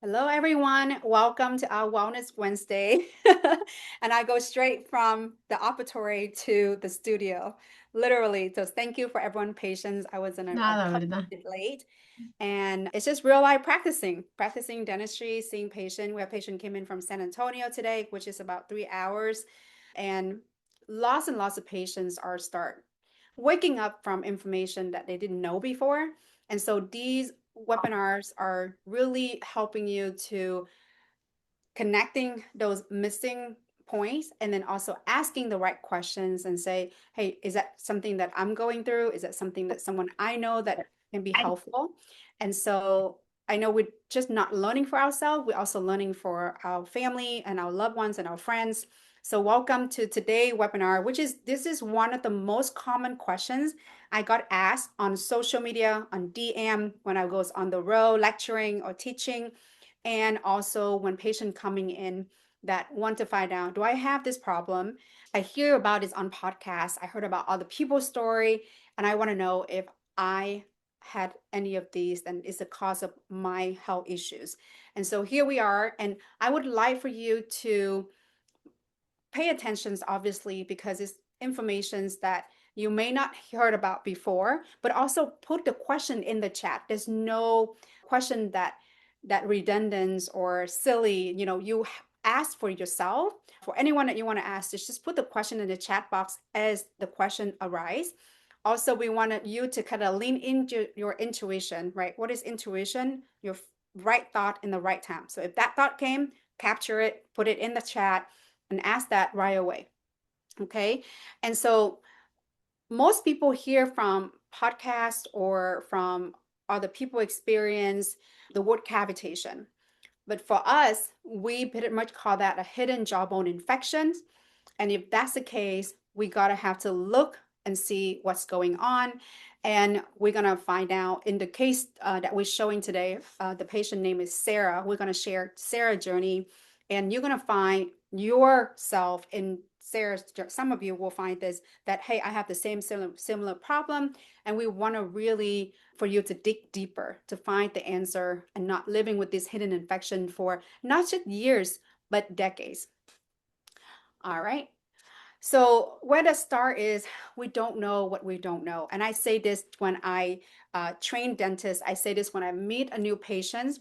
Hello, everyone. Welcome to our Wellness Wednesday. And I go straight from the operatory to the studio, literally. So thank you for everyone's patience. I was in a Nada, couple ¿verdad? minutes late. And it's just real life practicing dentistry, seeing patient. We have patient came in from San Antonio today, which is about 3 hours. And lots of patients are start waking up from information that they didn't know before. And so these webinars are really helping you to connecting those missing points and then also asking the right questions and say, hey, is that something that I'm going through? Is that something that someone I know that can be helpful? And so I know we're just not learning for ourselves, we're also learning for our family and our loved ones and our friends. So welcome to today's webinar, this is one of the most common questions I got asked on social media, on DM, when I was on the road lecturing or teaching, and also when patient coming in that want to find out, do I have this problem? I hear about this on podcasts. I heard about other people's story, and I want to know if I had any of these and is the cause of my health issues. And so here we are, and I would like for you to pay attention, obviously, because it's informations that you may not heard about before, but also put the question in the chat. There's no question that redundant or silly. You ask for yourself. For anyone that you want to ask, just put the question in the chat box as the question arise. Also, we want you to kind of lean into your intuition, right? What is intuition? Your right thought in the right time. So if that thought came, capture it, put it in the chat, and ask that right away. Okay. And so most people hear from podcasts or from other people experience the word cavitation. But for us, we pretty much call that a hidden jawbone infection. And if that's the case, we gotta have to look and see what's going on. And we're gonna find out in the case that we're showing today, the patient name is Sarah. We're gonna share Sarah's journey, and you're gonna find yourself in Sarah's. Some of you will find this that hey, I have the same similar problem, and we want to really for you to dig deeper to find the answer and not living with this hidden infection for not just years but decades. All right. So where to start is we don't know what we don't know. And I say this when I train dentists. I say this when I meet a new patient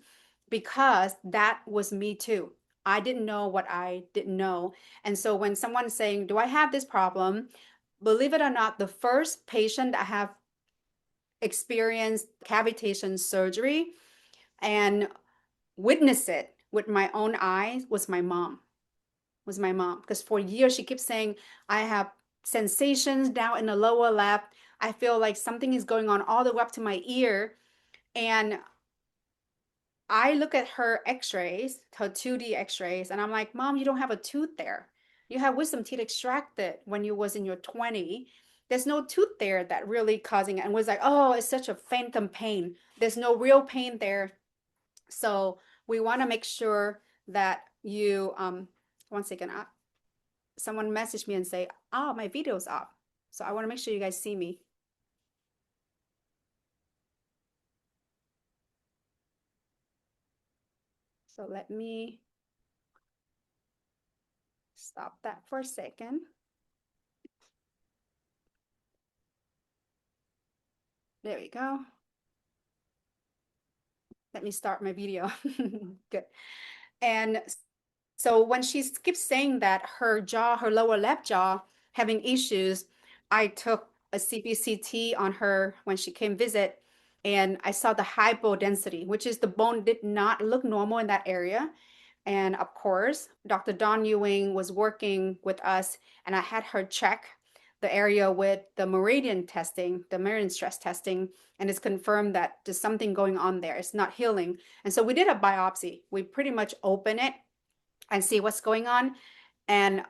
because that was me too. I didn't know what I didn't know. And so when someone's saying, do I have this problem? Believe it or not, the first patient I have experienced cavitation surgery and witnessed it with my own eyes was my mom because for years she keeps saying I have sensations down in the lower left. I feel like something is going on all the way up to my ear. And I look at her x-rays, her 2D x-rays, and I'm like, Mom, you don't have a tooth there. You have wisdom teeth extracted when you was in your 20. There's no tooth there that really causing it. And was like, oh, it's such a phantom pain. There's no real pain there. So we want to make sure that you one second, someone messaged me and say, oh, my video's off. So I want to make sure you guys see me. So let me stop that for a second. There we go. Let me start my video. Good. And so when she keeps saying that her jaw, her lower left jaw, having issues, I took a CBCT on her when she came visit, and I saw the hypodensity, which is the bone did not look normal in that area. And of course, Dr. Dawn Ewing was working with us, and I had her check the area with the meridian testing, the meridian stress testing, and it's confirmed that there's something going on there. It's not healing. And so we did a biopsy. We pretty much open it and see what's going on. And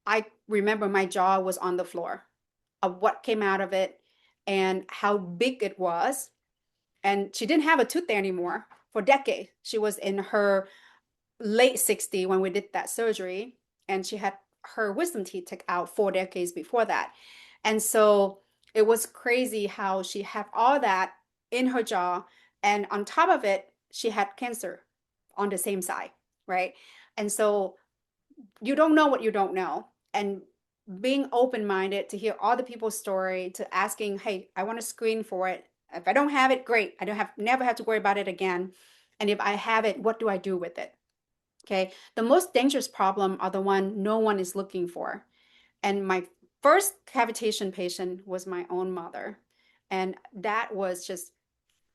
I remember my jaw was on the floor of what came out of it and how big it was. And she didn't have a tooth there anymore for decades. She was in her late 60 when we did that surgery, and she had her wisdom teeth took out 4 decades before that. And so it was crazy how she had all that in her jaw, and on top of it she had cancer on the same side, right? And so you don't know what you don't know. And being open-minded to hear other people's story, to asking, hey, I want to screen for it. If I don't have it, great. I don't have never have to worry about it again. And if I have it, what do I do with it? Okay. The most dangerous problem are the one no one is looking for. And my first cavitation patient was my own mother. And that was just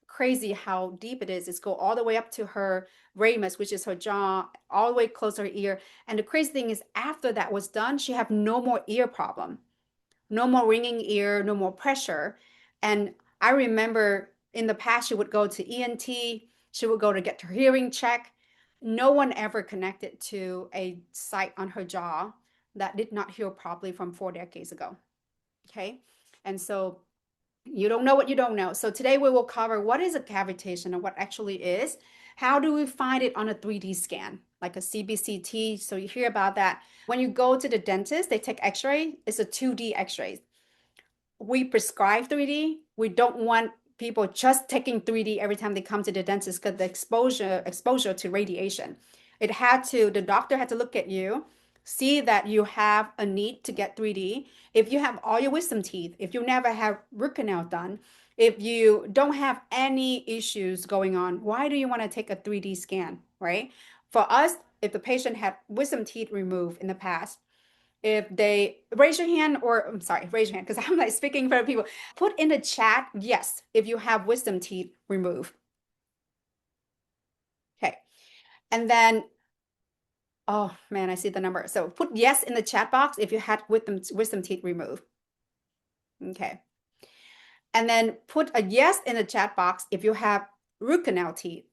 crazy how deep it is. It's go all the way up to her ramus, which is her jaw, all the way close to her ear. And the crazy thing is, after that was done, she had no more ear problem, no more ringing ear, no more pressure. And I remember in the past, she would go to ENT, she would go to get her hearing check. No one ever connected to a site on her jaw that did not heal properly from 4 decades ago. Okay. And so you don't know what you don't know. So today we will cover what is a cavitation and what actually is. How do we find it on a 3D scan, like a CBCT? So you hear about that. When you go to the dentist, they take x-ray. It's a 2D x-ray. We prescribe 3D. We don't want people just taking 3D every time they come to the dentist because the exposure to radiation. The doctor had to look at you, see that you have a need to get 3D. If you have all your wisdom teeth, if you never have root canal done, if you don't have any issues going on, why do you want to take a 3D scan, right? For us, if the patient had wisdom teeth removed in the past, if they raise your hand, or I'm sorry, raise your hand because I'm like speaking for people. Put in the chat, yes, if you have wisdom teeth removed. Okay. And then, oh man, I see the number. So put yes in the chat box if you had wisdom teeth removed. Okay. And then put a yes in the chat box if you have root canal teeth,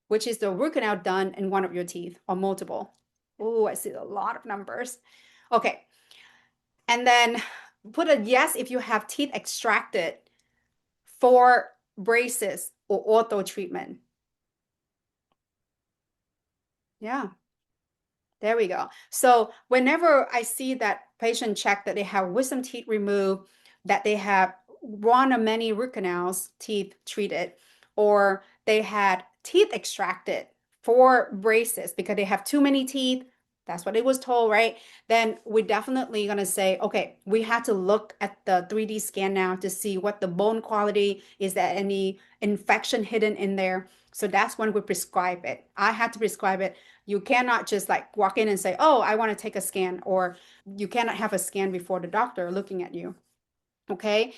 which is the root canal done in one of your teeth or multiple. Oh, I see a lot of numbers. Okay. And then put a yes if you have teeth extracted for braces or ortho treatment. Yeah, there we go. So whenever I see that patient check that they have wisdom teeth removed, that they have one or many root canals teeth treated, or they had teeth extracted for braces because they have too many teeth, that's what it was told, right? Then we're definitely going to say, okay, we have to look at the 3D scan now to see what the bone quality is, there any infection hidden in there. So that's when we prescribe it. I had to prescribe it. You cannot just like walk in and say, oh, I want to take a scan, or you cannot have a scan before the doctor looking at you. Okay.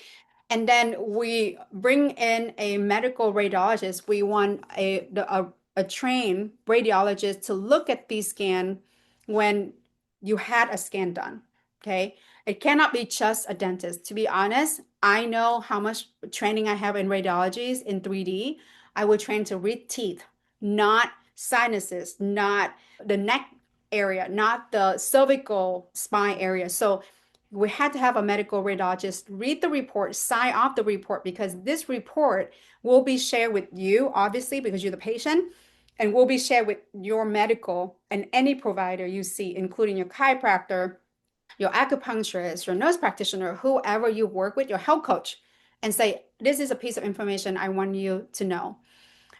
And then we bring in a medical radiologist. We want a trained radiologist to look at the scan when you had a scan done. Okay. It cannot be just a dentist. To be honest, I know how much training I have in radiologies in 3D. I would train to read teeth, not sinuses, not the neck area, not the cervical spine area. So we had to have a medical radiologist read the report, sign off the report, because this report will be shared with you, obviously, because you're the patient, and will be shared with your medical and any provider you see, including your chiropractor, your acupuncturist, your nurse practitioner, whoever you work with, your health coach, and say, this is a piece of information I want you to know.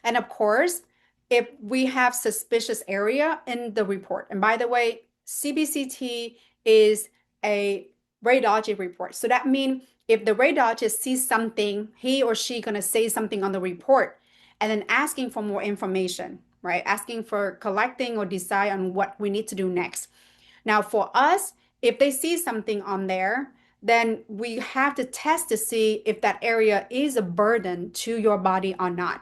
And of course, if we have suspicious area in the report, and by the way, CBCT is a radiology report. So that means if the radiologist sees something, he or she gonna say something on the report and then asking for more information, right? Asking for collecting or decide on what we need to do next. Now for us, if they see something on there, then we have to test to see if that area is a burden to your body or not,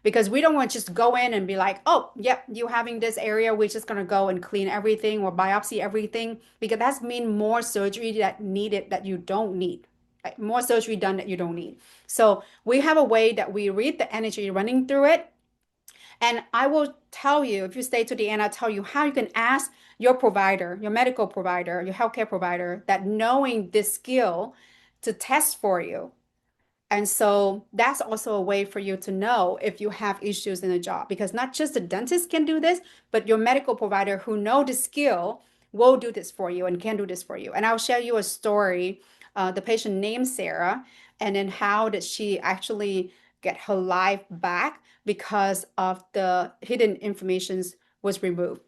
because we don't want to just go in and be like, oh, yep, you having this area, we're just going to go and clean everything or biopsy everything, because that's mean more surgery that needed that you don't need, like more surgery done that you don't need. So we have a way that we read the energy running through it. And I will tell you, if you stay to the end, I'll tell you how you can ask your provider, your medical provider, your healthcare provider, that knowing this skill to test for you. And so that's also a way for you to know if you have issues in a job, because not just the dentist can do this, but your medical provider who know the skill will do this for you and can do this for you. And I'll share you a story. The patient named Sarah, and then how did she actually get her life back because of the hidden informations was removed.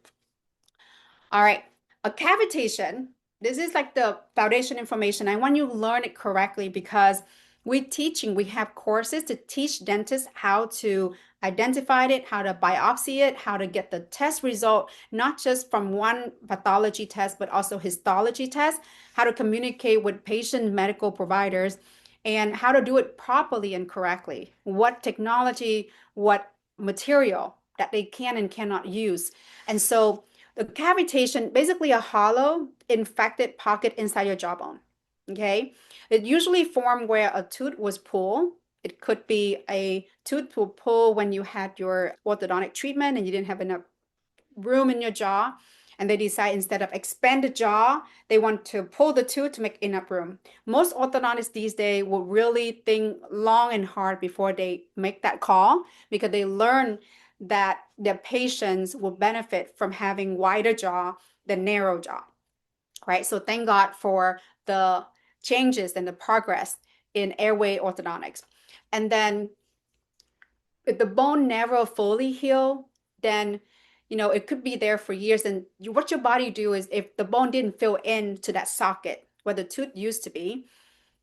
All right, a cavitation. This is like the foundation information. I want you to learn it correctly because we have courses to teach dentists how to identify it, how to biopsy it, how to get the test result, not just from one pathology test, but also histology test, how to communicate with patient medical providers, and how to do it properly and correctly. What technology, what material that they can and cannot use. And so the cavitation, basically a hollow infected pocket inside your jawbone. Okay. It usually formed where a tooth was pulled. It could be a tooth pull when you had your orthodontic treatment and you didn't have enough room in your jaw. And they decide instead of expand the jaw, they want to pull the tooth to make enough room. Most orthodontists these days will really think long and hard before they make that call because they learn that their patients will benefit from having wider jaw than narrow jaw, right? So thank God for the changes and the progress in airway orthodontics. And then if the bone never fully heal, then it could be there for years. And what your body do is if the bone didn't fill in to that socket where the tooth used to be,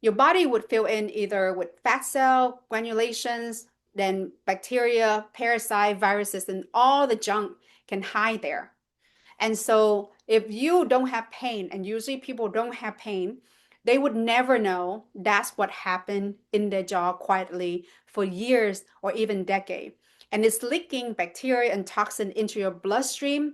your body would fill in either with fat cell, granulations, then bacteria, parasite, viruses, and all the junk can hide there. And so if you don't have pain, and usually people don't have pain, they would never know that's what happened in their jaw quietly for years or even decades. And it's leaking bacteria and toxin into your bloodstream.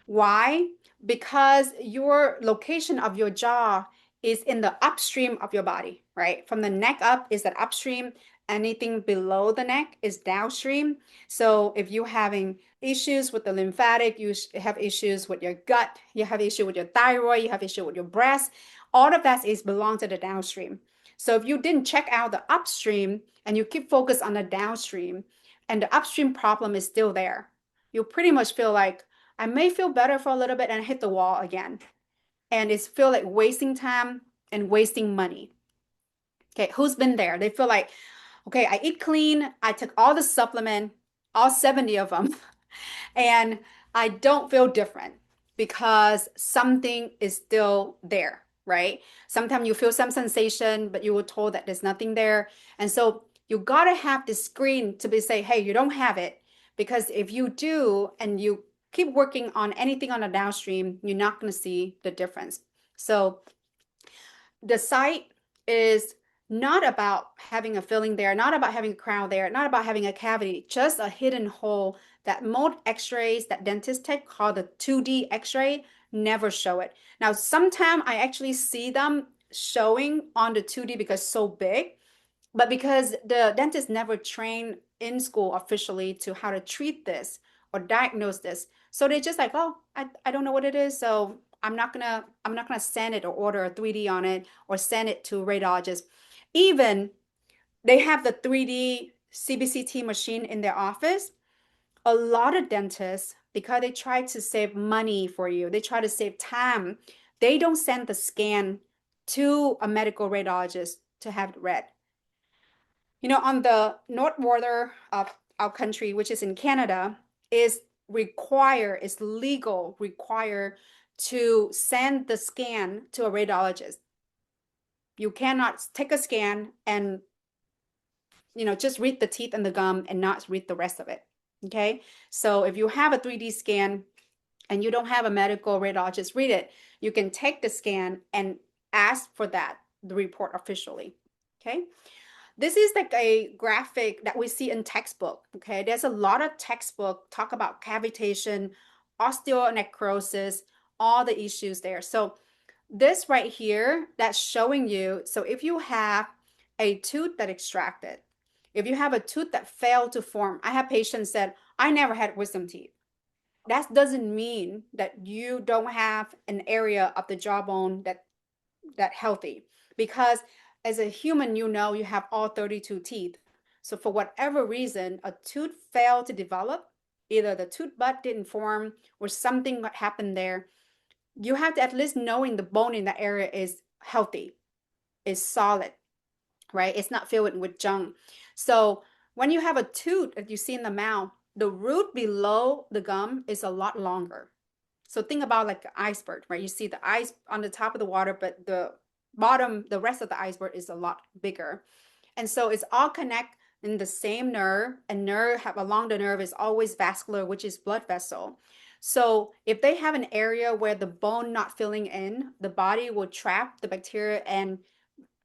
Why? Because your location of your jaw is in the upstream of your body, right? From the neck up is that upstream. Anything below the neck is downstream. So if you're having issues with the lymphatic, you have issues with your gut, you have issue with your thyroid, you have issue with your breast, all of that is belong to the downstream. So if you didn't check out the upstream and you keep focused on the downstream and the upstream problem is still there, you pretty much feel like I may feel better for a little bit and hit the wall again. And it's feel like wasting time and wasting money. Okay, who's been there? They feel like, okay, I eat clean, I took all the supplement, all 70 of them, and I don't feel different because something is still there, right? Sometimes you feel some sensation, but you were told that there's nothing there. And so you gotta have this screen to be say, hey, you don't have it. Because if you do and you keep working on anything on the downstream, you're not gonna see the difference. So the site is not about having a filling there, not about having a crown there, not about having a cavity, just a hidden hole that most x-rays that dentists take called the 2D x-ray never show it. Now, sometimes I actually see them showing on the 2D because it's so big, but because the dentist never trained in school officially to how to treat this or diagnose this. So they just like, oh, I don't know what it is. So I'm not gonna send it or order a 3D on it or send it to radiologists. Even they have the 3D CBCT machine in their office. A lot of dentists, because they try to save money for you, they try to save time, they don't send the scan to a medical radiologist to have it read. On the north border of our country, which is in Canada, is legal required to send the scan to a radiologist. You cannot take a scan and just read the teeth and the gum and not read the rest of it. Okay, so if you have a 3D scan and you don't have a medical radiologist read it, you can take the scan and ask for the report officially. Okay. This is like a graphic that we see in textbook. Okay, there's a lot of textbook talk about cavitation, osteonecrosis, all the issues there. So this right here, that's showing you, so if you have a tooth that extracted, if you have a tooth that failed to form, I have patients that I never had wisdom teeth. That doesn't mean that you don't have an area of the jawbone that healthy, because as a human, you have all 32 teeth. So for whatever reason, a tooth failed to develop, either the tooth bud didn't form or something happened there. You have to at least knowing the bone in that area is healthy, is solid, right? It's not filled with junk. So When you have a tooth that you see in the mouth, the root below the gum is a lot longer. So think about like an iceberg, right? You see the ice on the top of the water, but the bottom, the rest of the iceberg is a lot bigger. And so it's all connect in the same nerve, and nerve have along the nerve is always vascular, which is blood vessel. So if they have an area where the bone not filling in, the body will trap the bacteria and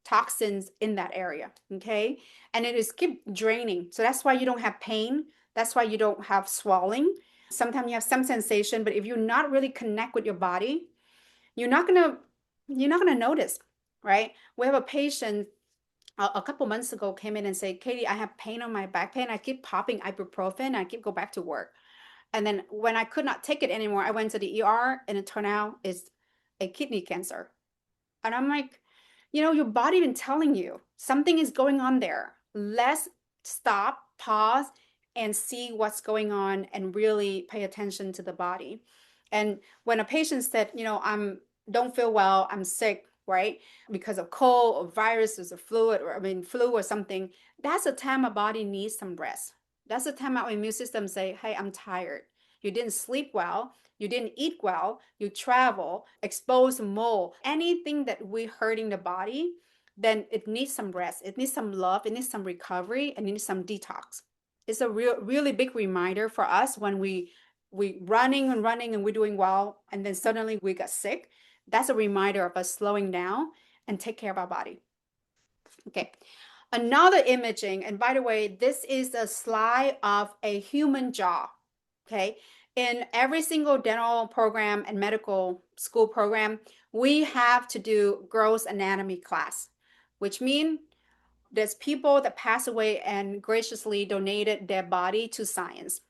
toxins in that area. Okay. And it is keep draining. So that's why you don't have pain. That's why you don't have swelling. Sometimes you have some sensation, but if you not really connect with your body, you're not gonna notice, right? We have a patient a couple months ago came in and said, Katie, I have pain on my back pain. I keep popping ibuprofen. I keep go back to work. And then when I could not take it anymore, I went to the ER and it turned out it's a kidney cancer. And I'm like, your body been telling you something is going on there. Let's stop, pause, and see what's going on and really pay attention to the body. And when a patient said, I'm don't feel well, I'm sick, right? Because of cold or viruses or fluid or flu or something, that's a time our body needs some rest. That's the time our immune system say, hey, I'm tired. You didn't sleep well, you didn't eat well, you travel, expose mold, anything that we hurting the body, then it needs some rest. It needs some love. It needs some recovery. And it needs some detox. It's a really big reminder for us when we running and running and we're doing well, and then suddenly we got sick. That's a reminder of us slowing down and take care of our body. Okay. Another imaging, and by the way, this is a slide of a human jaw. Okay. In every single dental program and medical school program, we have to do gross anatomy class, which means there's people that pass away and graciously donated their body to science.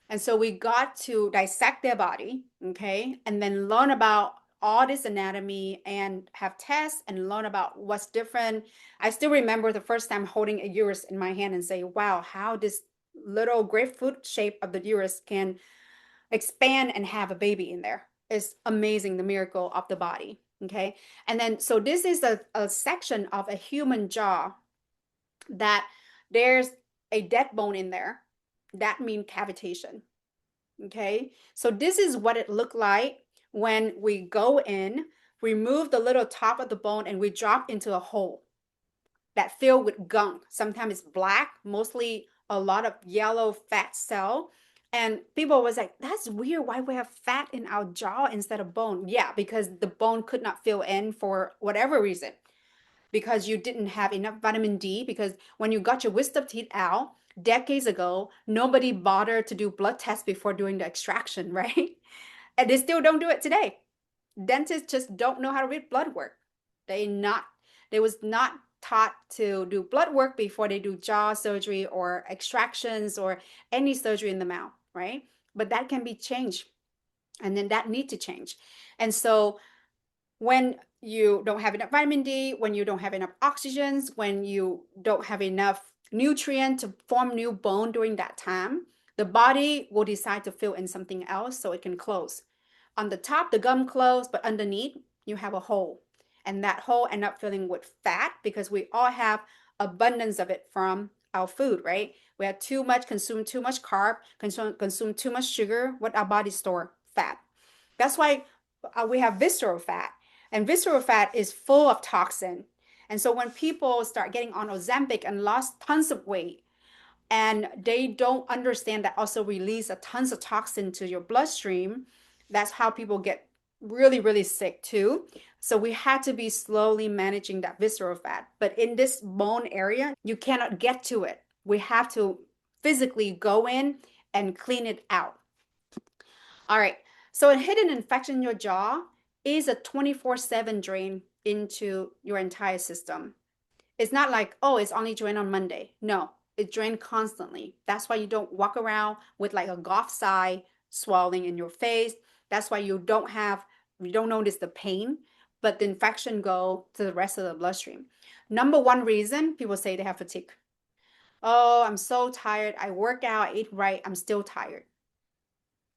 And so we got to dissect their body, okay, and then learn about all this anatomy and have tests and learn about what's different. I still remember the first time holding a uterus in my hand and say, wow, how this little grapefruit shape of the uterus can expand and have a baby in there. It's amazing, the miracle of the body. Okay. And then, so this is a section of a human jaw that there's a dead bone in there. That means cavitation. Okay. So this is what it looked like when we go in, remove the little top of the bone, and we drop into a hole that filled with gunk. Sometimes it's black, mostly a lot of yellow fat cell. And people was like, that's weird. Why we have fat in our jaw instead of bone? Yeah, because the bone could not fill in for whatever reason. Because you didn't have enough vitamin D. Because when you got your wisdom teeth out decades ago, nobody bothered to do blood tests before doing the extraction, right? And they still don't do it today. Dentists just don't know how to read blood work. They was not taught to do blood work before they do jaw surgery or extractions or any surgery in the mouth, right? But that can be changed, and then that need to change. And so when you don't have enough vitamin D, when you don't have enough oxygens, when you don't have enough nutrient to form new bone during that time, the body will decide to fill in something else so it can close. On the top, the gum close, but underneath, you have a hole. And that hole end up filling with fat because we all have abundance of it from our food, right? We have consume too much carb, consume too much sugar. What our body store? Fat. That's why we have visceral fat. And visceral fat is full of toxin. And so when people start getting on Ozempic and lost tons of weight, and they don't understand that also release a tons of toxin to your bloodstream, that's how people get really, really sick too. So we had to be slowly managing that visceral fat. But in this bone area, you cannot get to it. We have to physically go in and clean it out. All right. So a hidden infection in your jaw is a 24/7 drain into your entire system. It's not like, oh, it's only drain on Monday. No, it drains constantly. That's why you don't walk around with like a golf size swelling in your face. That's why you don't notice the pain, but the infection go to the rest of the bloodstream. Number one reason people say they have fatigue. Oh, I'm so tired. I work out, I eat right. I'm still tired.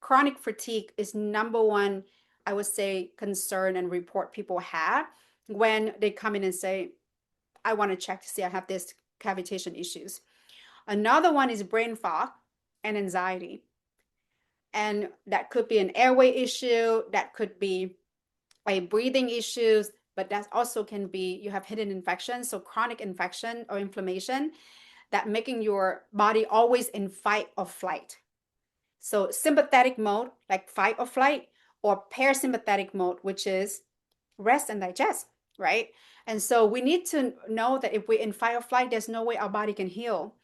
Chronic fatigue is number one, I would say, concern and report people have when they come in and say, I want to check to see I have this cavitation issues. Another one is brain fog and anxiety. And that could be an airway issue, that could be a breathing issues, but that also can be you have hidden infection, so chronic infection or inflammation that making your body always in fight or flight. So sympathetic mode, like fight or flight, or parasympathetic mode, which is rest and digest, right? And so we need to know that if we're in fight or flight, there's no way our body can heal.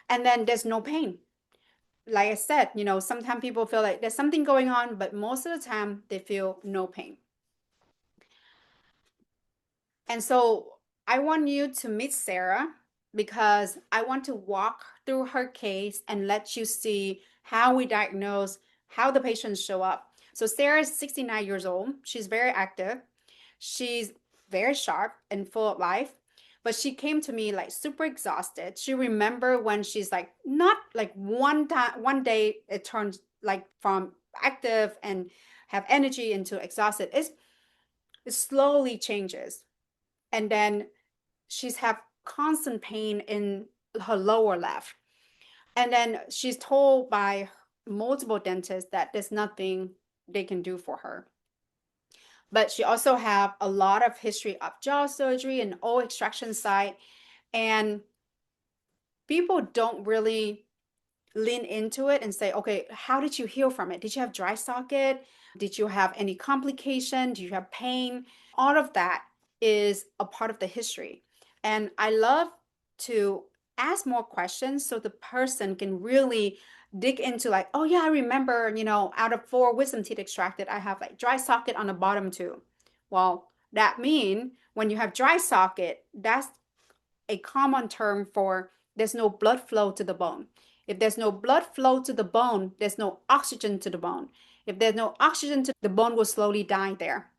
And then there's no pain. Like I said, sometimes people feel like there's something going on, but most of the time they feel no pain. And so I want you to meet Sarah because I want to walk through her case and let you see how we diagnose, how the patients show up. So Sarah is 69 years old. She's very active. She's very sharp and full of life. But she came to me like super exhausted. She remember when she's like not like one day it turns like from active and have energy into exhausted. It slowly changes. And then she's have constant pain in her lower left. And then she's told by multiple dentists that there's nothing they can do for her. But she also have a lot of history of jaw surgery and old extraction site. And people don't really lean into it and say, okay, how did you heal from it? Did you have dry socket? Did you have any complication? Do you have pain? All of that is a part of the history. And I love to ask more questions so the person can really dig into like, oh yeah, I remember, out of 4 wisdom teeth extracted, I have like dry socket on the bottom too. Well, that means when you have dry socket, that's a common term for there's no blood flow to the bone. If there's no blood flow to the bone, there's no oxygen to the bone. If there's no oxygen to the bone will slowly die there.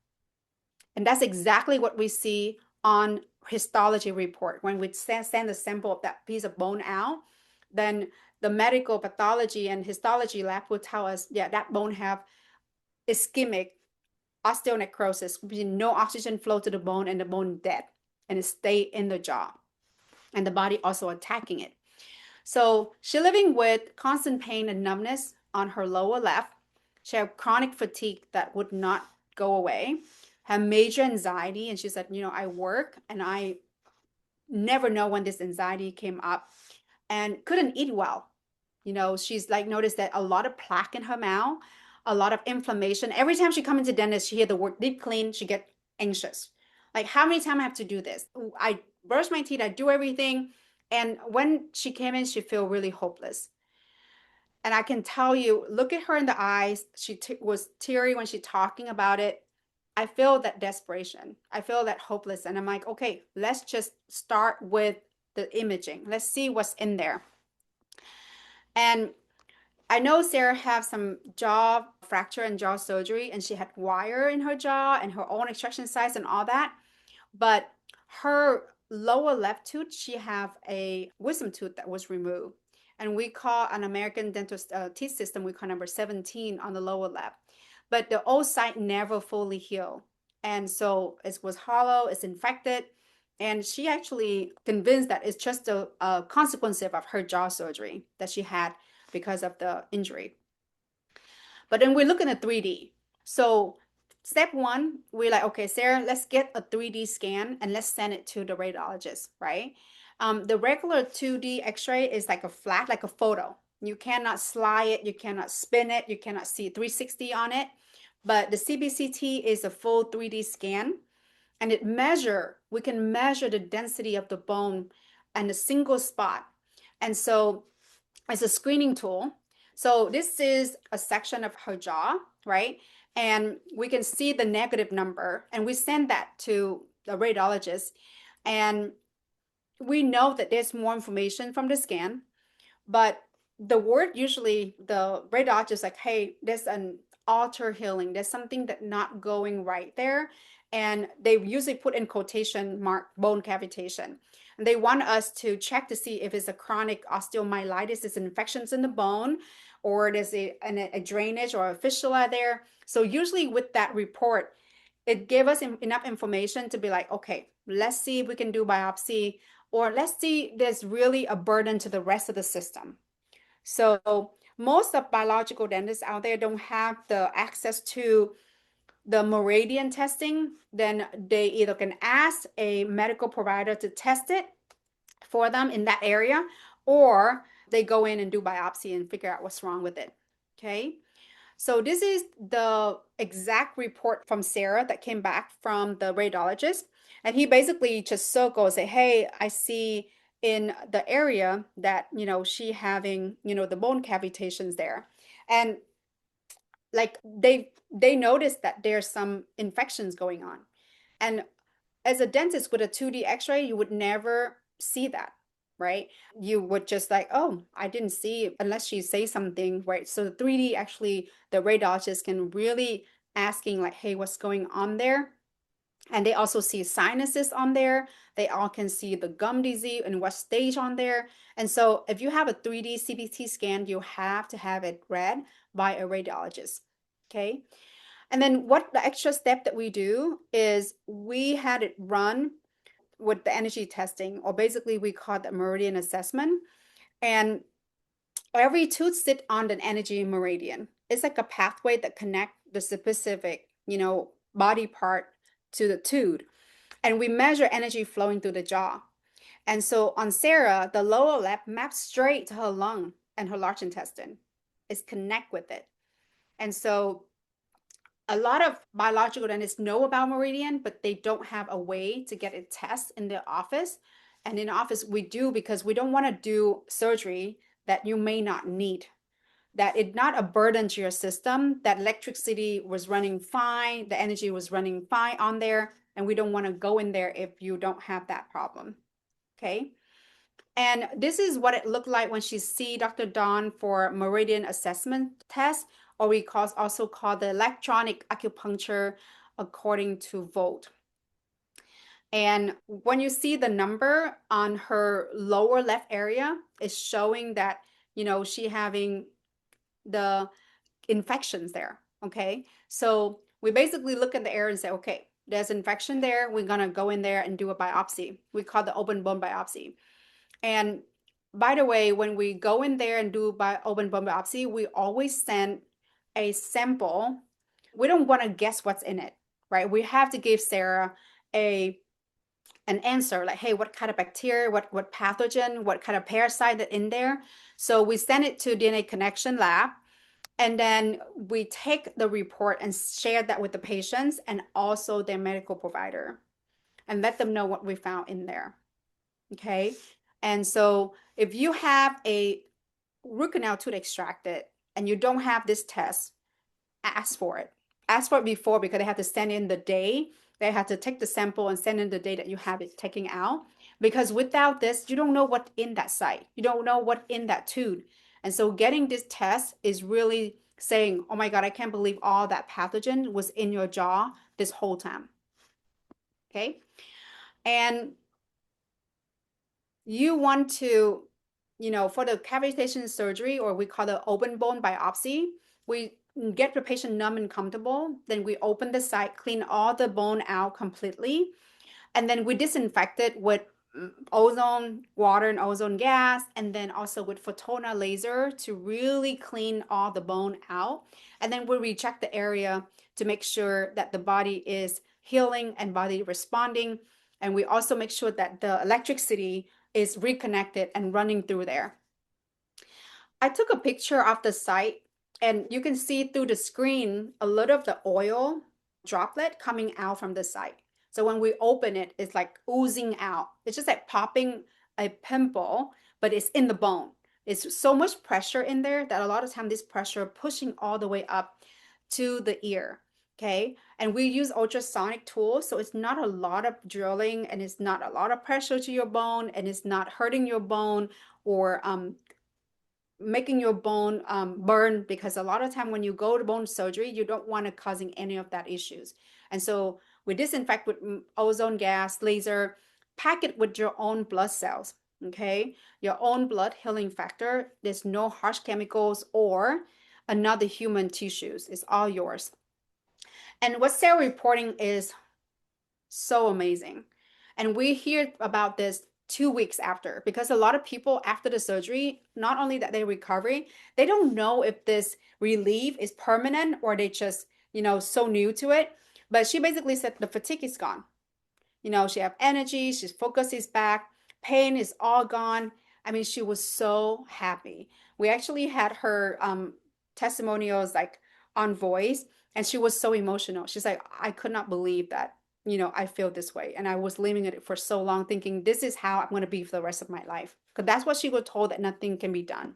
And that's exactly what we see on histology report. When we send a sample of that piece of bone out, then the medical pathology and histology lab will tell us, yeah, that bone have ischemic osteonecrosis, meaning no oxygen flow to the bone and the bone dead and it stay in the jaw and the body also attacking it. So she's living with constant pain and numbness on her lower left. She had chronic fatigue that would not go away, had major anxiety. And she said, I work and I never know when this anxiety came up and couldn't eat well. She's like noticed that a lot of plaque in her mouth, a lot of inflammation. Every time she come into dentist, she hear the word deep clean, she get anxious. Like, how many times I have to do this? I brush my teeth, I do everything. And when she came in, she feel really hopeless. And I can tell you, look at her in the eyes. She was teary when she talking about it. I feel that desperation. I feel that hopeless. And I'm like, okay, let's just start with the imaging. Let's see what's in there. And I know Sarah have some jaw fracture and jaw surgery, and she had wire in her jaw and her own extraction sites and all that. But her lower left tooth, she have a wisdom tooth that was removed. And we call an American dental teeth system, we call number 17 on the lower left. But the old site never fully healed. And so it was hollow, it's infected. And she actually convinced that it's just a consequence of her jaw surgery that she had because of the injury. But then we're looking at 3D. So step one, we're like, okay, Sarah, let's get a 3D scan and let's send it to the radiologist, right? The regular 2D x-ray is like a flat, like a photo. You cannot slide it, you cannot spin it, you cannot see 360 on it. But the CBCT is a full 3D scan and we can measure the density of the bone and a single spot. And so it's a screening tool. So this is a section of her jaw, right? And we can see the negative number and we send that to the radiologist. And we know that there's more information from the scan, but the word usually the radiologist is like, hey, there's an alter healing. There's something that not going right there. And they usually put in quotation mark bone cavitation. And they want us to check to see if it's a chronic osteomyelitis, it's infections in the bone, or there's a drainage or a fistula there. So usually with that report, it gave us enough information to be like, okay, let's see if we can do biopsy or let's see there's really a burden to the rest of the system. So most of biological dentists out there don't have the access to the meridian testing. Then they either can ask a medical provider to test it for them in that area, or they go in and do biopsy and figure out what's wrong with it. Okay. So this is the exact report from Sarah that came back from the radiologist. And he basically just circles, say, hey, I see in the area that, she having, the bone cavitations there. And like they noticed that there's some infections going on. And as a dentist with a 2D x-ray, you would never see that, right? You would just like, oh, I didn't see it unless she says something, right? So the 3D, actually, the radiologist can really asking like, hey, what's going on there? And they also see sinuses on there. They all can see the gum disease and what stage on there. And so if you have a 3D CBT scan, you have to have it read by a radiologist. Okay. And then what the extra step that we do is we had it run with the energy testing, or basically we call it the meridian assessment. And every tooth sit on an energy meridian. It's like a pathway that connect the specific, body part to the tooth. And we measure energy flowing through the jaw. And so on Sarah, the lower left maps straight to her lung and her large intestine. It's connect with it. And so a lot of biological dentists know about meridian, but they don't have a way to get it tested in their office. And in the office, we do, because we don't want to do surgery that you may not need, that it's not a burden to your system, that electricity was running fine, the energy was running fine on there, and we don't want to go in there if you don't have that problem. Okay. And this is what it looked like when she see Dr. Dawn for meridian assessment test, or we also call the electronic acupuncture according to volt. And when you see the number on her lower left area, it's showing that, she having the infections there. Okay. So we basically look at the area and say, okay, there's infection there. We're going to go in there and do a biopsy. We call the open bone biopsy. And by the way, when we go in there and do open bone biopsy, we always send a sample. We don't want to guess what's in it, right? We have to give Sarah an answer like, hey, what kind of bacteria, what pathogen, what kind of parasite that in there. So we send it to DNA Connection Lab, and then we take the report and share that with the patients and also their medical provider, and let them know what we found in there. Okay. And so if you have a root canal tooth extracted and you don't have this test, ask for it. Ask for it before, because they have to send in the day. They have to take the sample and send in the day that you have it taken out. Because without this, you don't know what's in that site. You don't know what's in that tooth. And so getting this test is really saying, oh my God, I can't believe all that pathogen was in your jaw this whole time. Okay. And you want to, for the cavitation surgery, or we call the open bone biopsy, we get the patient numb and comfortable. Then we open the site, clean all the bone out completely. And then we disinfect it with ozone, water and ozone gas, and then also with photona laser to really clean all the bone out. And then we recheck the area to make sure that the body is healing and body responding. And we also make sure that the electricity is reconnected and running through there. I took a picture of the site, and you can see through the screen a little of the oil droplet coming out from the site. So when we open it, it's like oozing out. It's just like popping a pimple, but it's in the bone. It's so much pressure in there that a lot of time this pressure pushing all the way up to the ear. Okay. And we use ultrasonic tools. So it's not a lot of drilling, and it's not a lot of pressure to your bone, and it's not hurting your bone or making your bone burn, because a lot of time when you go to bone surgery, you don't want to causing any of that issues. And so we disinfect with ozone gas, laser, pack it with your own blood cells. Okay. Your own blood healing factor. There's no harsh chemicals or another human tissues. It's all yours. And what Sarah reporting is so amazing. And we hear about this 2 weeks after, because a lot of people after the surgery, not only that they recover, they don't know if this relief is permanent or they just, so new to it. But she basically said the fatigue is gone. She have energy, she's focus is back, pain is all gone. I mean, she was so happy. We actually had her testimonials like on voice, and she was so emotional. She's like, I could not believe that, I feel this way. And I was living it for so long, thinking this is how I'm going to be for the rest of my life. Because that's what she was told, that nothing can be done.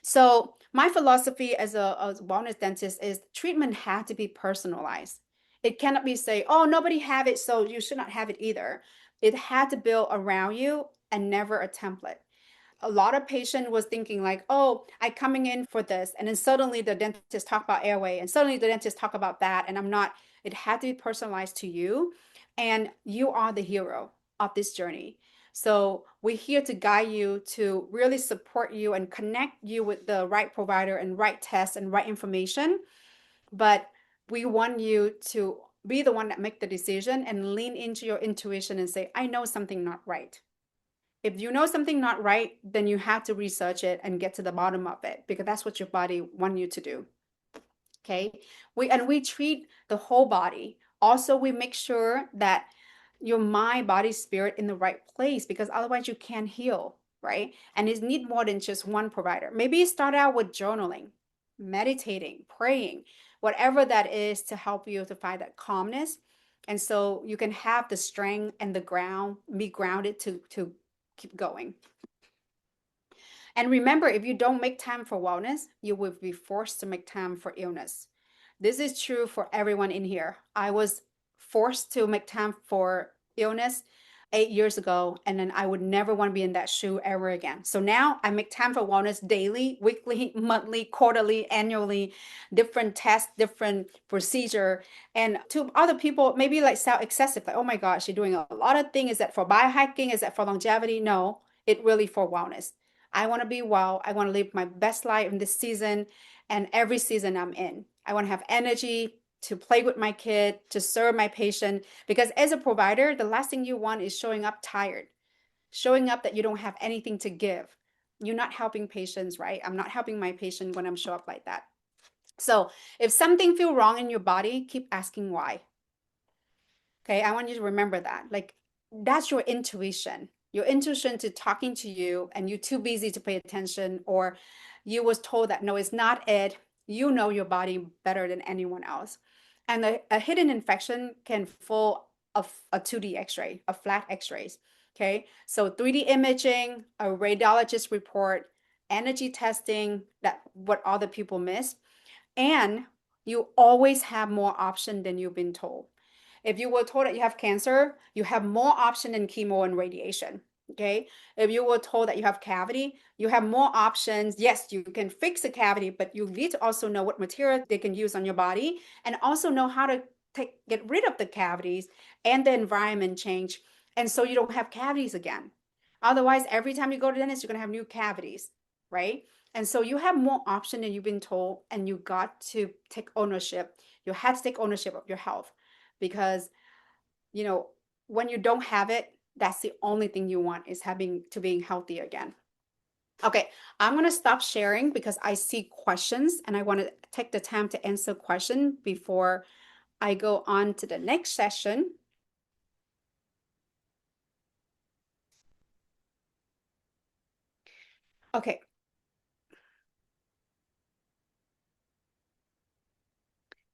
So my philosophy as a wellness dentist is treatment had to be personalized. It cannot be say, oh, nobody have it, so you should not have it either. It had to build around you and never a template. A lot of patient was thinking like, oh, I coming in for this, and then suddenly the dentist talk about airway, and suddenly the dentist talk about that, and I'm not. It had to be personalized to you, and you are the hero of this journey. So we're here to guide you, to really support you and connect you with the right provider and right test and right information. But we want you to be the one that make the decision and lean into your intuition and say, I know something not right. If you know something not right, then you have to research it and get to the bottom of it, because that's what your body want you to do. Okay. We treat the whole body. Also, we make sure that your mind, body, spirit in the right place, because otherwise you can't heal, right? And it need more than just one provider. Maybe start out with journaling, meditating, praying, whatever that is to help you to find that calmness. And so you can have the strength and the ground, be grounded to keep going. And remember, if you don't make time for wellness, you will be forced to make time for illness. This is true for everyone in here. I was forced to make time for illness 8 years ago, and then I would never want to be in that shoe ever again. So now I make time for wellness daily, weekly, monthly, quarterly, annually, different tests, different procedure. And to other people, maybe like sound excessive, like, oh my gosh, you're doing a lot of things. Is that for biohacking? Is that for longevity? No, it really for wellness. I want to be well. I want to live my best life in this season and every season I'm in. I want to have energy to play with my kid, to serve my patient. Because as a provider, the last thing you want is showing up tired, showing up that you don't have anything to give. You're not helping patients, right? I'm not helping my patient when I'm show up like that. So if something feel wrong in your body, keep asking why. Okay, I want you to remember that. Like, that's your intuition. Your intuition to talking to you, and you're too busy to pay attention, or you was told that no, it's not it. You know your body better than anyone else. And a hidden infection can fall of a 2D x-ray, a flat x-rays. Okay, so 3D imaging, a radiologist report, energy testing, that what other people miss. And you always have more option than you've been told. If you were told that you have cancer, you have more option than chemo and radiation. Okay. If you were told that you have cavity, you have more options. Yes, you can fix the cavity, but you need to also know what material they can use on your body, and also know how to get rid of the cavities and the environment change. And so you don't have cavities again. Otherwise, every time you go to the dentist, you're going to have new cavities, right? And so you have more option than you've been told, and you got to take ownership. You had to take ownership of your health, because you know when you don't have it, that's the only thing you want, is having to being healthy again. Okay, I'm going to stop sharing because I see questions, and I want to take the time to answer question before I go on to the next session. Okay,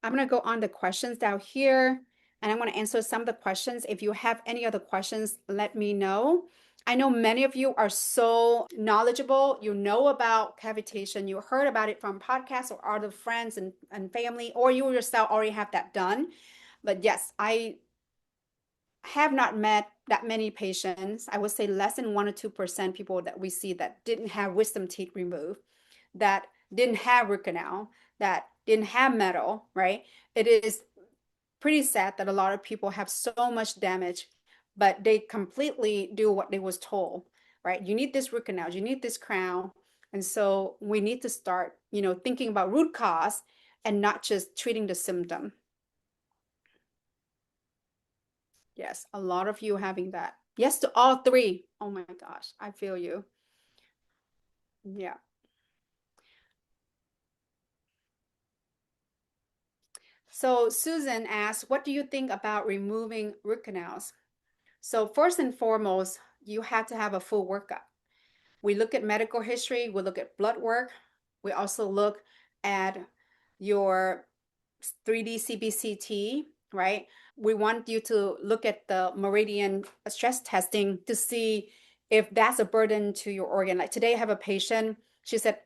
I'm going to go on the questions down here, and I'm going to answer some of the questions. If you have any other questions, let me know. I know many of you are so knowledgeable. You know about cavitation. You heard about it from podcasts or other friends and family, or you yourself already have that done. But yes, I have not met that many patients. I would say less than 1 or 2% people that we see that didn't have wisdom teeth removed, that didn't have root canal, that didn't have metal, right? It is pretty sad that a lot of people have so much damage, but they completely do what they was told, right? You need this root canal, you need this crown. And so we need to start, thinking about root cause and not just treating the symptom. Yes, a lot of you having that. Yes to all three. Oh my gosh, I feel you. Yeah. So Susan asks, what do you think about removing root canals? So first and foremost, you have to have a full workup. We look at medical history, we look at blood work, we also look at your 3D CBCT, right? We want you to look at the meridian stress testing to see if that's a burden to your organ. Like today, I have a patient, she said,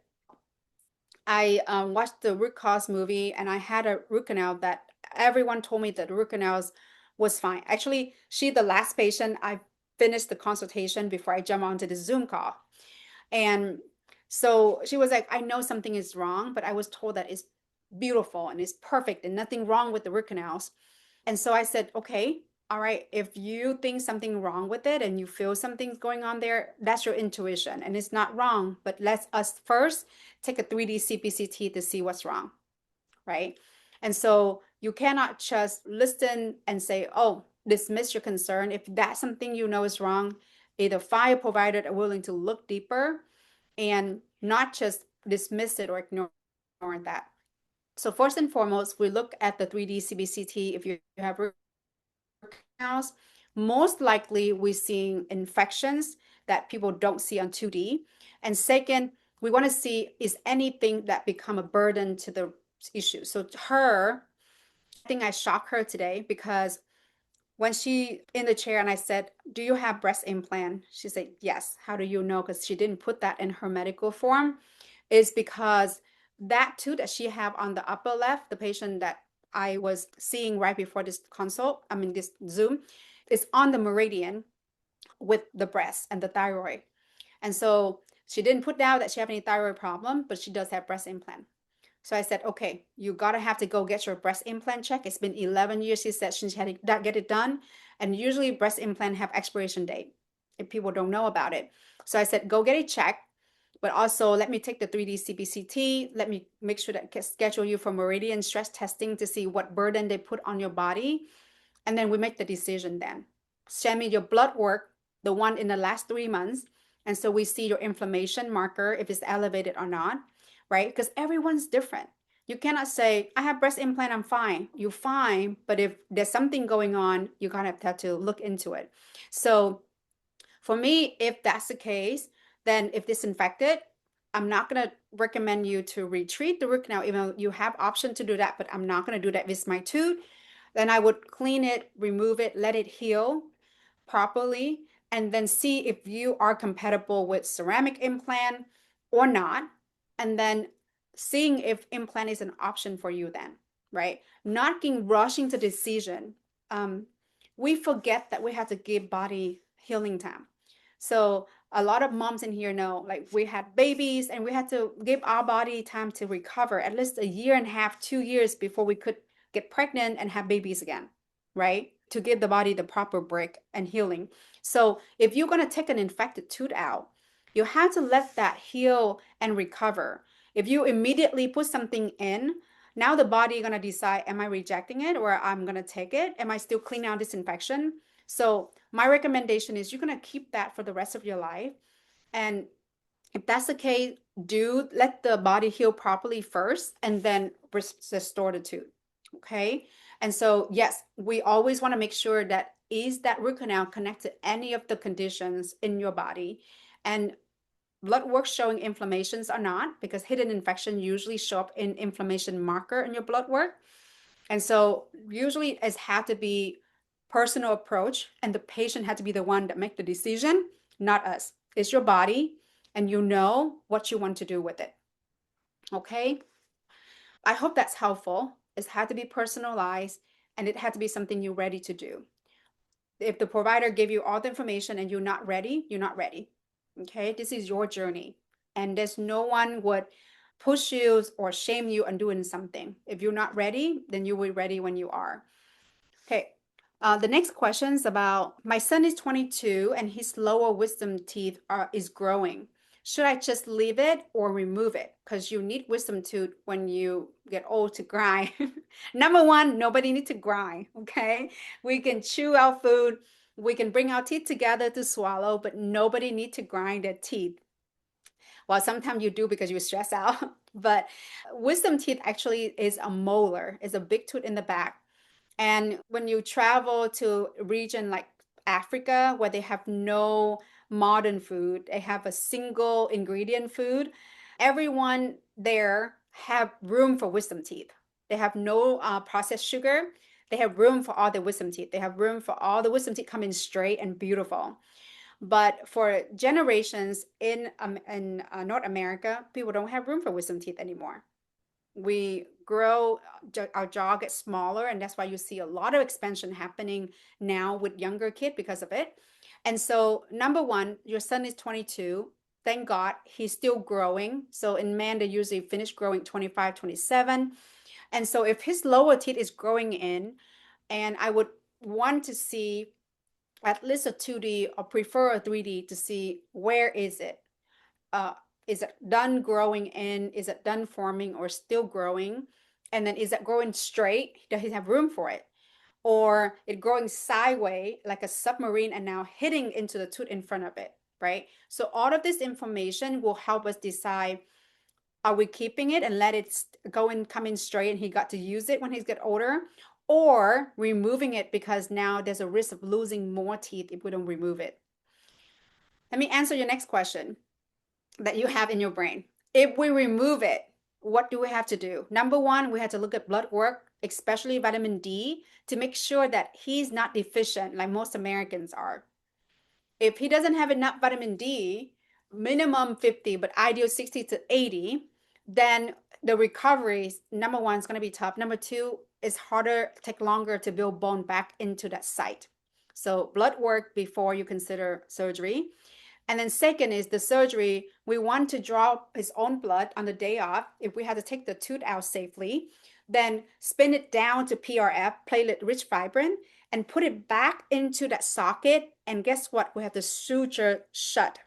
I watched the root cause movie and I had a root canal that everyone told me that the root canals was fine. Actually, she the last patient I finished the consultation before I jump onto the Zoom call. And so she was like, I know something is wrong, but I was told that it's beautiful and it's perfect and nothing wrong with the root canals. And so I said, okay, all right, if you think something wrong with it and you feel something's going on there, that's your intuition and it's not wrong. But let's us first take a 3D CPCT to see what's wrong, right? And so you cannot just listen and say, oh, dismiss your concern. If that's something you know is wrong, either find a provider that are willing to look deeper and not just dismiss it or ignore that. So first and foremost, we look at the 3D CBCT. If you have root canals, most likely we're seeing infections that people don't see on 2D. And second, we want to see is anything that become a burden to the issue. So her, I think I shocked her today because when she in the chair and I said, do you have breast implant? She said, yes. How do you know? Because she didn't put that in her medical form. Is because that tooth that she have on the upper left, the patient that I was seeing right before this consult, I mean this Zoom, is on the meridian with the breast and the thyroid. And so she didn't put down that she have any thyroid problem, but she does have breast implant. So I said, okay, you gotta have to go get your breast implant check. It's been 11 years since that she had to get it done. And usually breast implant have expiration date if people don't know about it. So I said, go get it checked, but also let me take the 3D CBCT. Let me make sure that I can schedule you for meridian stress testing to see what burden they put on your body. And then we make the decision then. Send me your blood work, the one in the last 3 months. And so we see your inflammation marker, if it's elevated or not, right? Because everyone's different. You cannot say, I have breast implant, I'm fine. You're fine. But if there's something going on, you kind of have to look into it. So for me, if that's the case, then if it's infected, I'm not going to recommend you to retreat the root canal, even though you have option to do that, but I'm not going to do that with my tooth. Then I would clean it, remove it, let it heal properly, and then see if you are compatible with ceramic implant or not. And then seeing if implant is an option for you then, right? Not rushing to decision. We forget that we have to give body healing time. So a lot of moms in here know, like we had babies and we had to give our body time to recover at least a year and a half, 2 years before we could get pregnant and have babies again, right? To give the body the proper break and healing. So if you're going to take an infected tooth out, you have to let that heal and recover. If you immediately put something in, now the body going to decide, am I rejecting it or I'm going to take it? Am I still cleaning out this infection? So my recommendation is you're going to keep that for the rest of your life. And if that's the case, do let the body heal properly first and then restore the tooth. Okay. And so, yes, we always want to make sure that is that root canal connected to any of the conditions in your body. And blood work showing inflammations are not, because hidden infection usually show up in inflammation marker in your blood work. And so usually it had to be personal approach and the patient had to be the one that make the decision, not us. It's your body and you know what you want to do with it. Okay. I hope that's helpful. It had to be personalized and it had to be something you're ready to do. If the provider gave you all the information and you're not ready, you're not ready. Okay. This is your journey and there's no one would push you or shame you on doing something. If you're not ready, then you will be ready when you are. Okay. The next question is about my son is 22 and his lower wisdom teeth is growing. Should I just leave it or remove it? Because you need wisdom tooth when you get old to grind. Number one, nobody needs to grind. Okay. We can chew our food. We can bring our teeth together to swallow, but nobody need to grind their teeth. Well, sometimes you do because you stress out, but wisdom teeth actually is a molar, is a big tooth in the back. And when you travel to a region like Africa, where they have no modern food, they have a single ingredient food, everyone there have room for wisdom teeth. They have no processed sugar. They have room for all the wisdom teeth. They have room for all the wisdom teeth coming straight and beautiful. But for generations in North America, people don't have room for wisdom teeth anymore. We grow, our jaw gets smaller, and that's why you see a lot of expansion happening now with younger kids because of it. And so, number one, your son is 22. Thank God he's still growing. So in men, they usually finish growing 25, 27. And so if his lower teeth is growing in, and I would want to see at least a 2D or prefer a 3D to see where is it. Uh, is it done growing in? Is it done forming or still growing? And then is it growing straight? Does he have room for it? Or it growing sideways like a submarine and now hitting into the tooth in front of it, right? So all of this information will help us decide, are we keeping it and let it go in, come in straight and he got to use it when he's get older, or removing it because now there's a risk of losing more teeth if we don't remove it. Let me answer your next question that you have in your brain. If we remove it, what do we have to do? Number one, we have to look at blood work, especially vitamin D, to make sure that he's not deficient like most Americans are. If he doesn't have enough vitamin D, minimum 50, but ideal 60 to 80, then the recovery, number one, is going to be tough. Number two, it's harder, take longer to build bone back into that site. So blood work before you consider surgery. And then second is the surgery. We want to draw his own blood on the day off. If we had to take the tooth out safely, then spin it down to PRF, platelet-rich fibrin, and put it back into that socket. And guess what? We have to suture shut.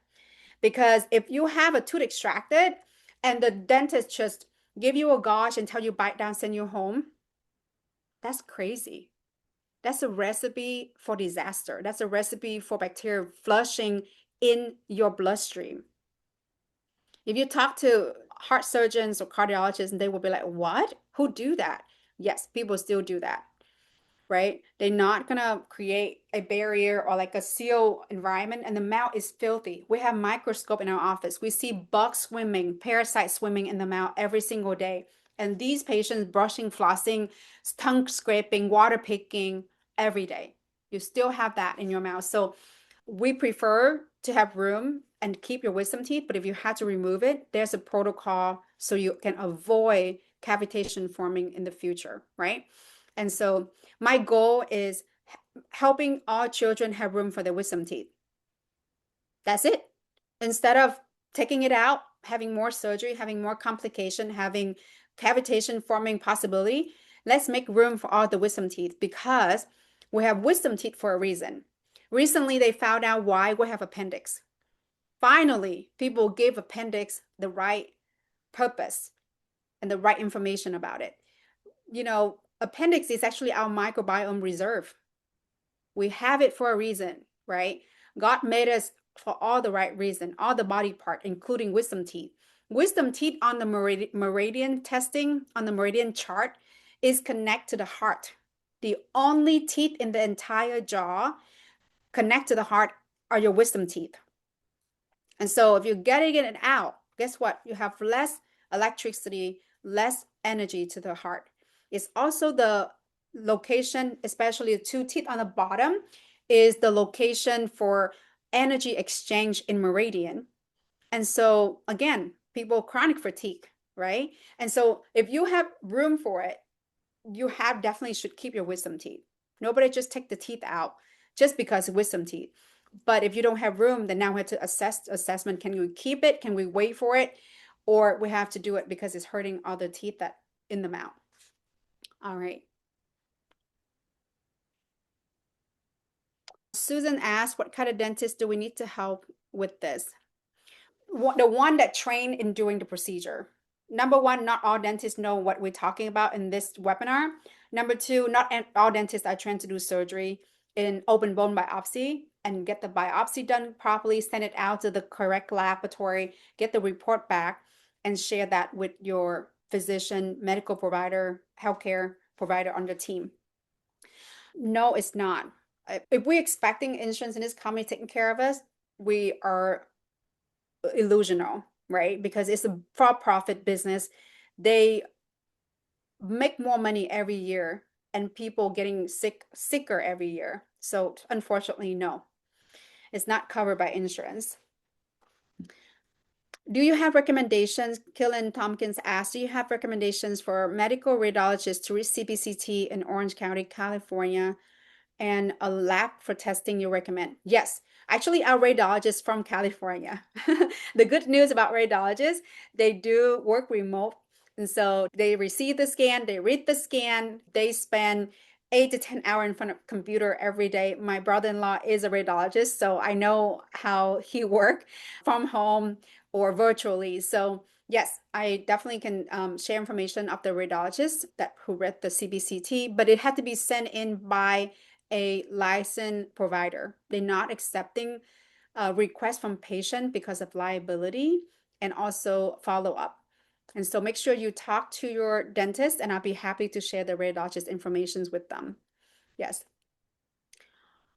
Because if you have a tooth extracted and the dentist just give you a gauge and tell you bite down, send you home, that's crazy. That's a recipe for disaster. That's a recipe for bacteria flushing in your bloodstream. If you talk to heart surgeons or cardiologists, and they will be like, what? Who do that? Yes, people still do that, right? They're not gonna create a barrier or like a seal environment, and the mouth is filthy. We have microscope in our office. We see bugs swimming, parasites swimming in the mouth every single day. And these patients brushing, flossing, tongue scraping, water picking every day. You still have that in your mouth. So we prefer to have room and keep your wisdom teeth, but if you had to remove it, there's a protocol so you can avoid cavitation forming in the future, right? And so my goal is helping all children have room for their wisdom teeth. That's it. Instead of taking it out, having more surgery, having more complication, having cavitation forming possibility, let's make room for all the wisdom teeth because we have wisdom teeth for a reason. Recently, they found out why we have appendix. Finally, people gave appendix the right purpose and the right information about it. You know, appendix is actually our microbiome reserve. We have it for a reason, right? God made us for all the right reason, all the body part, including wisdom teeth. Wisdom teeth on the meridian testing, on the meridian chart, is connect to the heart. The only teeth in the entire jaw connect to the heart are your wisdom teeth. And so if you're getting it out, guess what? You have less electricity, less energy to the heart. It's also the location, especially the two teeth on the bottom, is the location for energy exchange in meridian. And so again, people chronic fatigue, right? And so if you have room for it, you have definitely should keep your wisdom teeth. Nobody just take the teeth out just because wisdom teeth. But if you don't have room, then now we have to assessment. Can we keep it? Can we wait for it? Or we have to do it because it's hurting all the teeth that in the mouth. All right. Susan asked, what kind of dentist do we need to help with this? The one that trained in doing the procedure. Number one, not all dentists know what we're talking about in this webinar. Number two, not all dentists are trained to do surgery. in open bone biopsy and get the biopsy done properly, send it out to the correct laboratory, get the report back, and share that with your physician, medical provider, healthcare provider on the team. No, it's not. If we're expecting insurance in this company taking care of us, we are illusional, right? Because it's a for-profit business. They make more money every year and people getting sicker every year. So unfortunately, no, it's not covered by insurance. Do you have recommendations? Killen Tompkins asked, do you have recommendations for medical radiologists to reach CBCT in Orange County, California, and a lab for testing you recommend? Yes, actually, our radiologists from California. The good news about radiologists, they do work remote. And so they receive the scan, they read the scan, they spend 8 to 10 hours in front of a computer every day. My brother-in-law is a radiologist, so I know how he works from home or virtually. So yes, I definitely can share information of the radiologists that who read the CBCT, but it had to be sent in by a licensed provider. They're not accepting requests from patient because of liability and also follow up. And so make sure you talk to your dentist, and I'll be happy to share the radiologist information with them. Yes.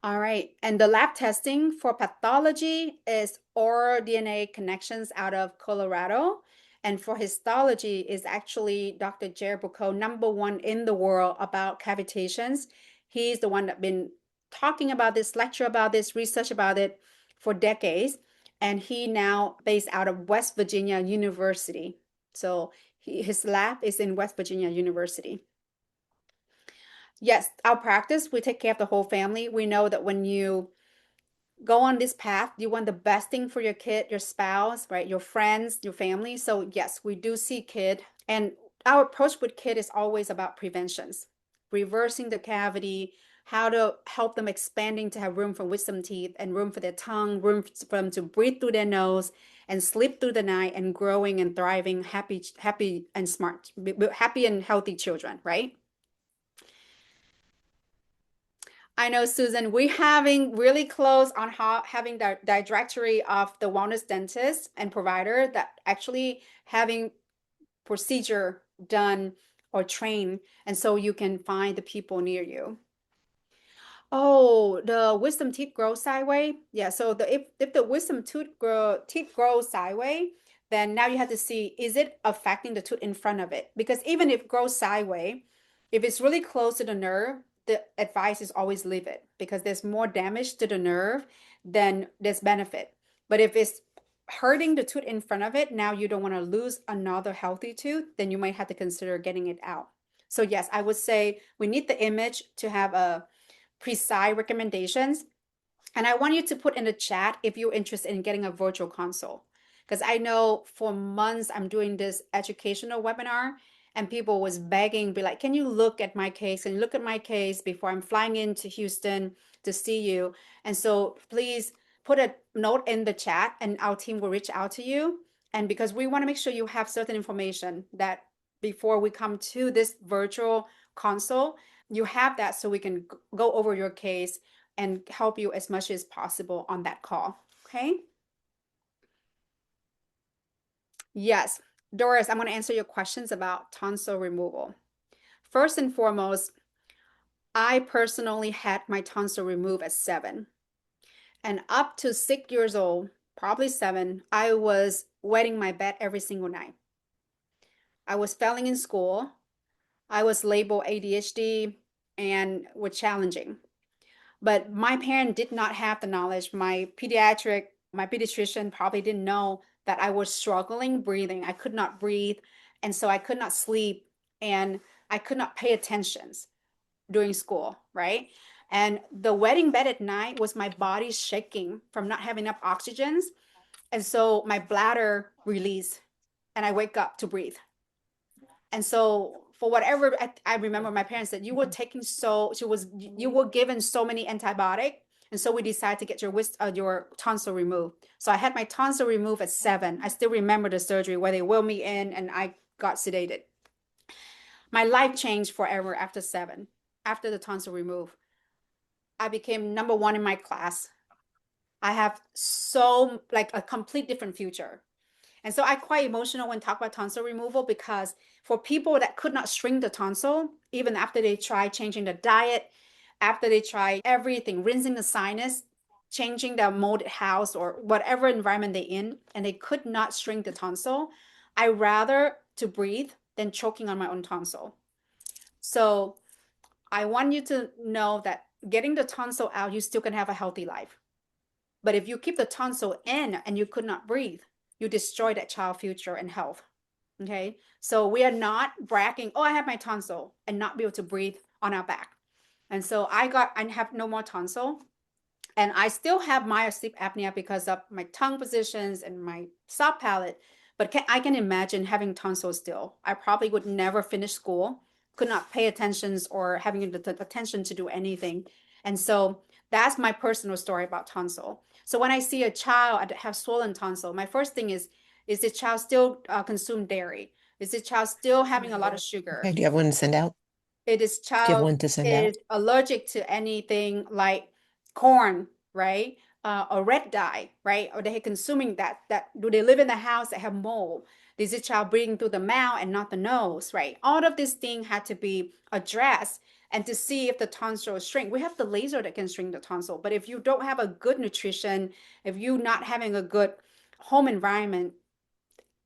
All right. And the lab testing for pathology is oral DNA connections out of Colorado. And for histology is actually Dr. Jared Bucco, #1 in the world about cavitations. He's the one that's been talking about this, lecture about this, research about it for decades. And he now based out of West Virginia University. So his lab is in West Virginia University. Yes, our practice, we take care of the whole family. We know that when you go on this path, you want the best thing for your kid, your spouse, right? Your friends, your family. So yes, we do see kid. And our approach with kid is always about preventions, reversing the cavity, how to help them expanding to have room for wisdom teeth and room for their tongue, room for them to breathe through their nose and sleep through the night and growing and thriving, happy and smart, happy and healthy children, right? I know, Susan, we're having really close on having the directory of the wellness dentist and provider that actually having procedure done or trained, and so you can find the people near you. Oh, the wisdom teeth grow sideways. Yeah, so if the wisdom teeth grow sideways, then now you have to see, is it affecting the tooth in front of it? Because even if it grows sideways, if it's really close to the nerve, the advice is always leave it because there's more damage to the nerve than there's benefit. But if it's hurting the tooth in front of it, now you don't want to lose another healthy tooth, then you might have to consider getting it out. So yes, I would say we need the image to have a precise recommendations. And I want you to put in the chat if you're interested in getting a virtual consult. Because I know for months I'm doing this educational webinar and people was begging, be like, can you look at my case and look at my case before I'm flying into Houston to see you? And so please put a note in the chat and our team will reach out to you. And because we want to make sure you have certain information that before we come to this virtual consult, you have that so we can go over your case and help you as much as possible on that call. Okay. Yes. Doris, I'm going to answer your questions about tonsil removal. First and foremost, I personally had my tonsil removed at 7. And up to 6 years old, probably 7, I was wetting my bed every single night. I was failing in school. I was labeled ADHD and was challenging. But my parent did not have the knowledge. My pediatrician probably didn't know that I was struggling breathing. I could not breathe. And so I could not sleep and I could not pay attention during school, right? And the wetting bed at night was my body shaking from not having enough oxygen. And so my bladder released and I wake up to breathe. And so for whatever I remember my parents said, you were given so many antibiotic. And so we decided to get your tonsil removed. So I had my tonsil removed at 7. I still remember the surgery where they wheeled me in and I got sedated. My life changed forever after 7, after the tonsil removed. I became number one in my class. I have so like a complete different future. And so I quite emotional when talk about tonsil removal because for people that could not shrink the tonsil, even after they tried changing the diet, after they tried everything, rinsing the sinus, changing the molded house or whatever environment they in, and they could not shrink the tonsil, I rather to breathe than choking on my own tonsil. So I want you to know that getting the tonsil out, you still can have a healthy life. But if you keep the tonsil in and you could not breathe, you destroy that child future and health. Okay. So we are not bragging, oh, I have my tonsil and not be able to breathe on our back. And so I have no more tonsil. And I still have mild sleep apnea because of my tongue positions and my soft palate. But I can imagine having tonsils still. I probably would never finish school, could not pay attention or having the attention to do anything. And so that's my personal story about tonsil. So when I see a child that have swollen tonsil, my first thing is the child still consume dairy? Is the child still having a lot of Okay, sugar? do you have one to send out? It is Do you have child one to send out? is allergic to anything like corn, right? Or red dye, right? Or they are consuming that do they live in the house that have mold? Is the child breathing through the mouth and not the nose, right? All of these things had to be addressed and to see if the tonsil shrink. We have the laser that can shrink the tonsil, but if you don't have a good nutrition, if you're not having a good home environment,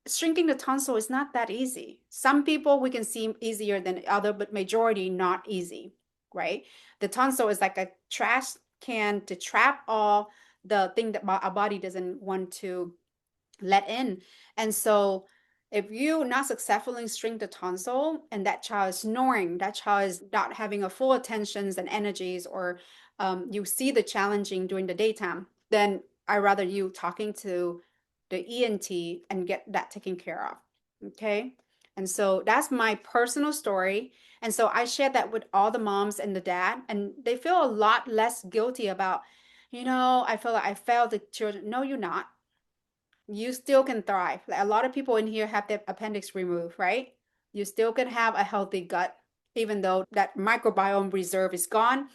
shrinking the tonsil is not that easy. Some people we can see easier than other, but majority not easy, right? The tonsil is like a trash can to trap all the thing that our body doesn't want to let in. And so if you not successfully shrink the tonsil and that child is snoring, that child is not having a full attentions and energies, or you see the challenging during the daytime, then I rather you talking to the ENT and get that taken care of. Okay. And so that's my personal story. And so I share that with all the moms and the dad, and they feel a lot less guilty about, I feel like I failed the children. No, you're not. You still can thrive. Like a lot of people in here have their appendix removed, right? You still can have a healthy gut, even though that microbiome reserve is gone.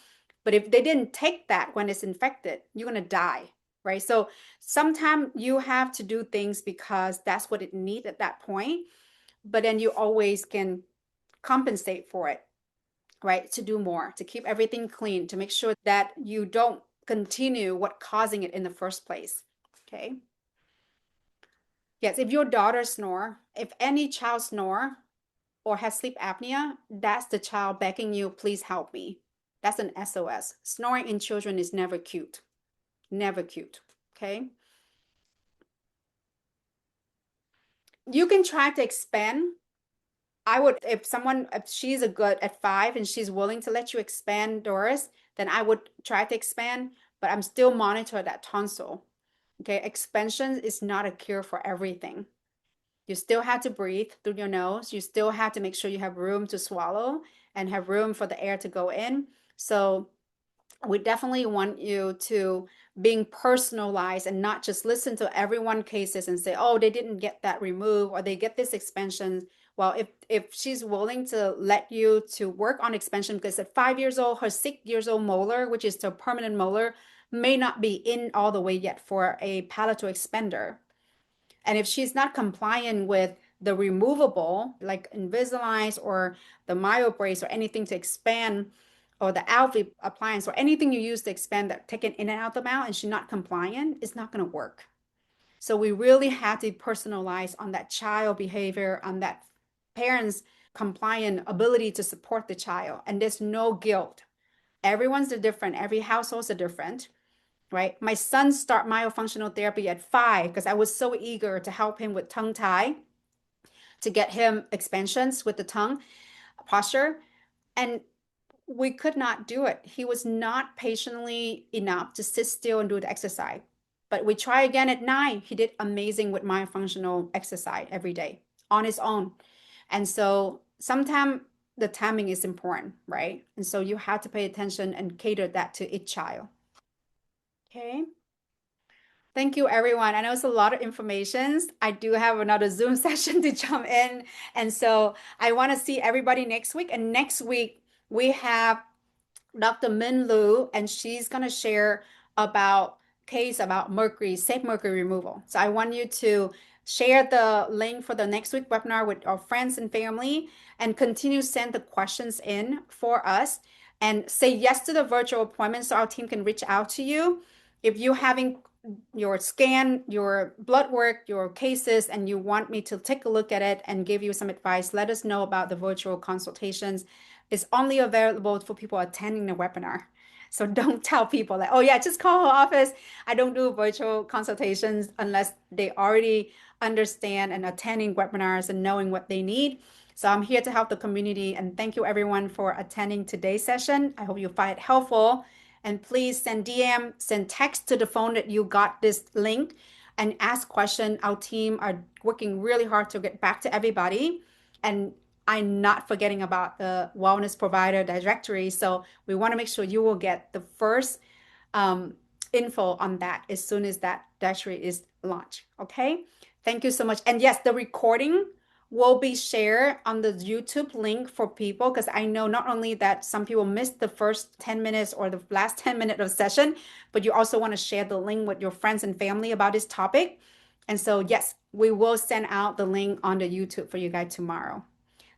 But if they didn't take that when it's infected, you're gonna die, right? So sometimes you have to do things because that's what it needs at that point. But then you always can compensate for it, right? To do more, to keep everything clean, to make sure that you don't continue what causing it in the first place. Okay. Yes, if your daughter snore, if any child snore or has sleep apnea, that's the child begging you, please help me. That's an SOS. Snoring in children is never cute. Never cute. Okay. You can try to expand. I would, if she's a good at 5 and she's willing to let you expand Doris, then I would try to expand, but I'm still monitor that tonsil. Okay. Expansion is not a cure for everything. You still have to breathe through your nose. You still have to make sure you have room to swallow and have room for the air to go in. So we definitely want you to being personalized and not just listen to everyone cases and say, oh, they didn't get that removed or they get this expansion. Well, if she's willing to let you to work on expansion, because at 5 years old, her 6 years old molar, which is the permanent molar, may not be in all the way yet for a palatal expander. And if she's not compliant with the removable, like Invisalign or the MyoBrace or anything to expand, or the Alvi appliance or anything you use to expand that take it in and out the mouth, and she's not compliant, it's not going to work. So we really have to personalize on that child behavior, on that parents' compliant ability to support the child. And there's no guilt. Everyone's different. Every household's different, right? My son started myofunctional therapy at 5 because I was so eager to help him with tongue tie, to get him expansions with the tongue posture. And we could not do it. He was not patiently enough to sit still and do the exercise. But we try again at 9. He did amazing with myofunctional exercise every day on his own. And so sometimes the timing is important, right? And so you have to pay attention and cater that to each child. Okay. Thank you, everyone. I know it's a lot of information. I do have another Zoom session to jump in. And so I want to see everybody next week. And next week, we have Dr. Min Lu, and she's going to share about case about mercury, safe mercury removal. So I want you to share the link for the next week webinar with our friends and family and continue send the questions in for us and say yes to the virtual appointment so our team can reach out to you. If you're having your scan, your blood work, your cases, and you want me to take a look at it and give you some advice, let us know about the virtual consultations. It's only available for people attending the webinar. So don't tell people like, oh yeah, just call our office. I don't do virtual consultations unless they already understand and attending webinars and knowing what they need. So I'm here to help the community, and thank you everyone for attending today's session. I hope you find it helpful. And please send DM, send text to the phone that you got this link and ask question. Our team are working really hard to get back to everybody. And I'm not forgetting about the wellness provider directory. So we want to make sure you will get the first info on that as soon as that directory is launched. Okay. Thank you so much. And yes, the recording will be shared on the YouTube link for people, because I know not only that some people missed the first 10 minutes or the last 10 minutes of session, but you also want to share the link with your friends and family about this topic. And so, yes, we will send out the link on the YouTube for you guys tomorrow.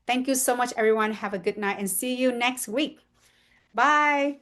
Thank you so much, everyone. Have a good night and see you next week. Bye.